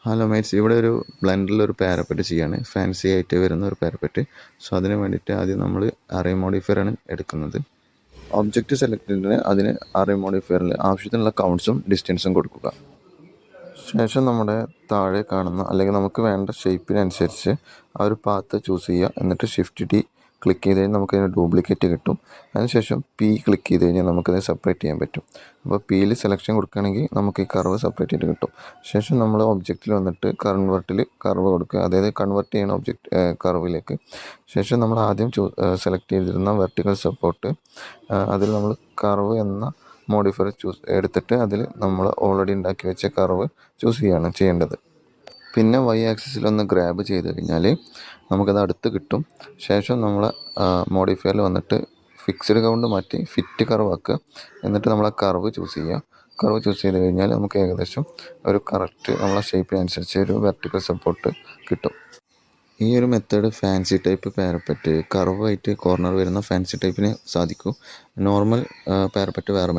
Hello mates, ഇവിടെ ഒരു ബ്ലെൻഡറിൽ ഒരു പാരപ്പറ്റ് ചെയ്യാണ്. ഫാൻസി ആയിട്ട് വരുന്ന ഒരു പാരപ്പറ്റ്. സോ അതിന് വേണ്ടിയിട്ട് ആദ്യം നമ്മൾ അറേ മോഡിഫയർ ആണ് എടുക്കുന്നത്. ഒബ്ജക്റ്റ് സെലക്ട് ചെയ്തിട്ട് അതിന് അറേ മോഡിഫയറിൽ ആവശ്യത്തിനുള്ള കൗണ്ട്സും ഡിസ്റ്റൻസും കൊടുക്കുക. ശേഷം നമ്മുടെ താഴെ കാണുന്ന അല്ലെങ്കിൽ നമുക്ക് വേണ്ട ഷേപ്പിനനുസരിച്ച് ആ ഒരു പാത്ത് ചൂസ് ചെയ്യുക. എന്നിട്ട് ഷിഫ്റ്റ് ഡി ക്ലിക്ക് ചെയ്ത് കഴിഞ്ഞാൽ നമുക്കതിന് ഡ്യൂപ്ലിക്കേറ്റ് കിട്ടും. അതിനുശേഷം പി ക്ലിക്ക് ചെയ്ത് കഴിഞ്ഞാൽ നമുക്കത് സെപ്പറേറ്റ് ചെയ്യാൻ പറ്റും. അപ്പോൾ പിയിൽ സെലക്ഷൻ കൊടുക്കുകയാണെങ്കിൽ നമുക്ക് ഈ കർവ് സെപ്പറേറ്റ് ചെയ്ത് കിട്ടും. ശേഷം നമ്മൾ ഒബ്ജക്റ്റിൽ വന്നിട്ട് കൺവേർട്ടിൽ കർവ് കൊടുക്കുക, അതായത് കൺവേർട്ട് ചെയ്യണം ഒബ്ജക്റ്റ് കർവിലേക്ക്. ശേഷം നമ്മൾ ആദ്യം സെലക്ട് ചെയ്തിരുന്ന വെർട്ടിക്കൽ സപ്പോർട്ട്, അതിൽ നമ്മൾ കർവ് എന്ന മോഡിഫയർ എടുത്തിട്ട് അതിൽ നമ്മൾ ഓൾറെഡി ഉണ്ടാക്കി വെച്ച കർവ് ചൂസ് ചെയ്യേണ്ടത്. പിന്നെ വൈ ആക്സിസിലൊന്ന് ഗ്രാബ് ചെയ്ത് കഴിഞ്ഞാൽ നമുക്കത് അടുത്ത് കിട്ടും. ശേഷം നമ്മൾ മോഡിഫയറിൽ വന്നിട്ട് ഫിക്സ്ഡ് കൗണ്ട് മാറ്റി ഫിറ്റ് കർവ് ആക്കുക. എന്നിട്ട് നമ്മൾ ആ കർവ് ചൂസ് ചെയ്യുക. കർവ് ചൂസ് ചെയ്ത് കഴിഞ്ഞാൽ നമുക്ക് ഏകദേശം ഒരു കറക്റ്റ് നമ്മളെ ഷേപ്പിനനുസരിച്ച് ഒരു വെർട്ടിക്കൽ സപ്പോർട്ട് കിട്ടും. ഈ ഒരു മെത്തേഡ് ഫാൻസി ടൈപ്പ് പാരപ്പറ്റ്, കർവായിട്ട് കോർണർ വരുന്ന ഫാൻസി ടൈപ്പിന് സാധിക്കും. നോർമൽ പാരപ്പറ്റ് വേറെ